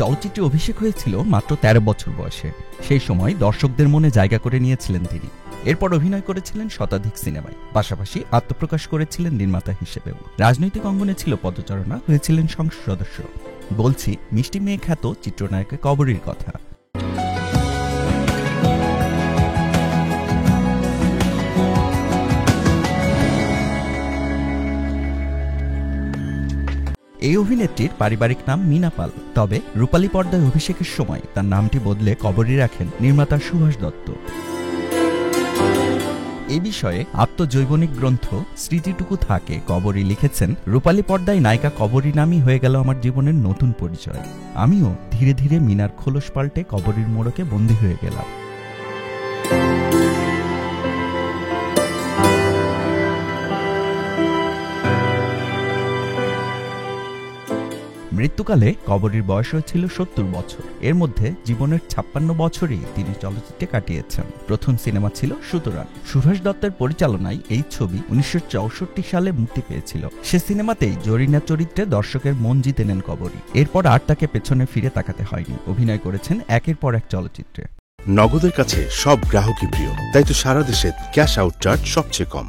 চলচ্চিত্রে অভিষেক হয়েছিল মাত্র ১৩ বছর বয়সে। সেই সময় দর্শকদের মনে জায়গা করে নিয়েছিলেন তিনি। এরপর অভিনয় করেছিলেন শতাধিক সিনেমায়, পাশাপাশি আত্মপ্রকাশ করেছিলেন নির্মাতা হিসেবেও। রাজনৈতিক অঙ্গনে ছিল পদচারণা, হয়েছিলেন সংসদ সদস্য। বলছি মিষ্টি মেয়ে খ্যাত চিত্রনায়ক কবরীর কথা। এই অভিনেত্রীর পারিবারিক নাম মীনা পাল, তবে রূপালী পর্দায় অভিষেকের সময় তার নামটি বদলে কবরী রাখেন নির্মাতা সুভাষ দত্ত। এই বিষয়ে আত্মজৈবনিক গ্রন্থ স্মৃতিটুকু থাকে কবরী লিখেছেন, রূপালী পর্দায় নায়িকা কবরী নামই হয়ে গেল আমার জীবনের নতুন পরিচয়। আমিও ধীরে ধীরে মিনার খোলস পাল্টে কবরীর মোড়কে বন্দী হয়ে গেলাম। মৃত্যুকালে কবরীর বয়স হয়েছিল ৭০ বছর। এর মধ্যে জীবনের ৫৬ বছরই তিনি চলচ্চিত্রে কাটিয়েছেন। প্রথম সিনেমা ছিল সুতরাং। সুভাষ দত্তের পরিচালনায় এই ছবি ১৯৬৪ সালে মুক্তি পেয়েছিল। সে সিনেমাতেই জরিনা চরিত্রে দর্শকের মন জিতে নেন কবরী। এরপর আর তাকে পেছনে ফিরে তাকাতে হয়নি। অভিনয় করেছেন একের পর এক চলচ্চিত্রে। নগদের কাছে সব গ্রাহকই প্রিয়, তাই তো সারা দেশে ক্যাশ আউট চার্জ সবচেয়ে কম।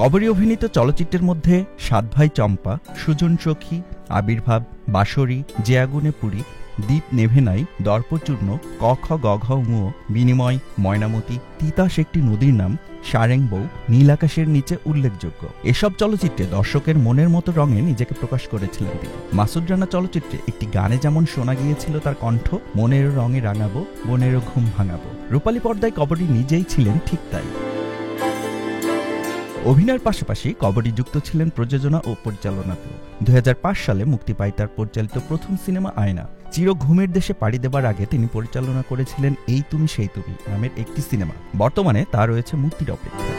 কবরী অভিনীত চলচ্চিত্রের মধ্যে সাত ভাই চম্পা, সুজন সখী, আবির্ভাব, বাঁশরী, যে আগুনে পুরী, দ্বীপ নেভে নাই, দর্পচূর্ণ, ক খ গ ঘ ঙ, বিনিময়, ময়নামতি, তিতাস একটি নদীর নাম, সারেং বউ, নীল আকাশের নিচে উল্লেখযোগ্য। এসব চলচ্চিত্রে দর্শকের মনের মতো রঙে নিজেকে প্রকাশ করেছিলেন তিনি। মাসুদ রানা চলচ্চিত্রে একটি গানে যেমন শোনা গিয়েছিল তার কণ্ঠ, মনেরও রঙে রাঙাবো, বনেরও ঘুম ভাঙাবো। রূপালী পর্দায় কবরী নিজেই ছিলেন ঠিক তাই। অভিনয়ের পাশাপাশি কবরী যুক্ত ছিলেন প্রযোজনা ও পরিচালনাতেও। ২০০৫ সালে মুক্তি পায় তার পরিচালিত প্রথম সিনেমা আয়না। চির ঘুমের দেশে পাড়ি দেবার আগে তিনি পরিচালনা করেছিলেন এই তুমি সেই তুমি নামের একটি সিনেমা। বর্তমানে তা রয়েছে মুক্তির অপেক্ষায়।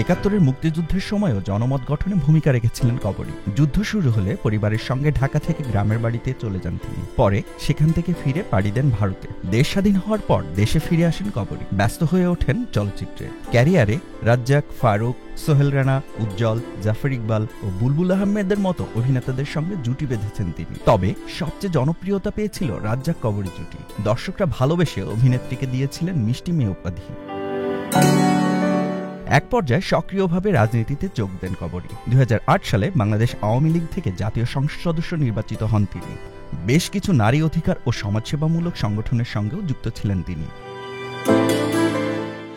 ৭১-এর মুক্তিযুদ্ধের সময়ও জনমত গঠনে ভূমিকা রেখেছিলেন কবরী। যুদ্ধ শুরু হলে পরিবারের সঙ্গে ঢাকা থেকে গ্রামের বাড়িতে চলে যান তিনি। পরে সেখান থেকে ফিরে পাড়ি দেন ভারতে। দেশ স্বাধীন হওয়ার পর দেশে ফিরে আসেন কবরী। ব্যস্ত হয়ে ওঠেন চলচ্চিত্রে। ক্যারিয়ারে রাজ্জাক, ফারুক, সোহেল রানা, উজ্জ্বল, জাফর ইকবাল ও বুলবুল আহমেদের মতো অভিনেতাদের সঙ্গে জুটি বেঁধেছেন তিনি। তবে সবচেয়ে জনপ্রিয়তা পেয়েছিল রাজ্জাক কবরী জুটি। দর্শকরা ভালোবেসে অভিনেত্রীকে দিয়েছিলেন মিষ্টি মেয়ে উপাধি। এক পর্যায়ে সক্রিয়ভাবে রাজনীতিতে যোগ দেন কবরী। ২০০৮ সালে বাংলাদেশ আওয়ামী লীগ থেকে জাতীয় সংসদ সদস্য নির্বাচিত হন তিনি। বেশ কিছু নারী অধিকার ও সমাজসেবামূলক সংগঠনের সঙ্গেও যুক্ত ছিলেন তিনি।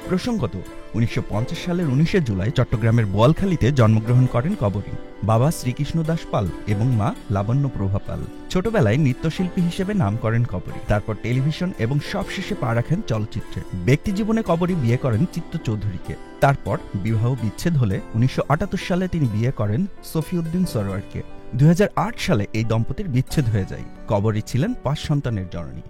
প্রসঙ্গত, ১৯৫০ সালের ১৯ জুলাই চট্টগ্রামের বোয়ালখালীতে জন্মগ্রহণ করেন কবরী। বাবা শ্রীকৃষ্ণ দাস পাল এবং মা লাবণ্য প্রভা পাল। ছোটবেলায় নৃত্যশিল্পী হিসেবে নাম করেন কবরী। তারপর টেলিভিশন এবং সবশেষে পা রাখেন চলচ্চিত্রে। ব্যক্তিজীবনে কবরী বিয়ে করেন চিত্ত চৌধুরীকে। তারপর বিবাহ বিচ্ছেদ হলে ১৯৭৮ সালে তিনি বিয়ে করেন সফিউদ্দিন সরোয়ারকে। ২০০৮ সালে এই দম্পতির বিচ্ছেদ হয়ে যায়। কবরী ছিলেন ৫ সন্তানের জননী।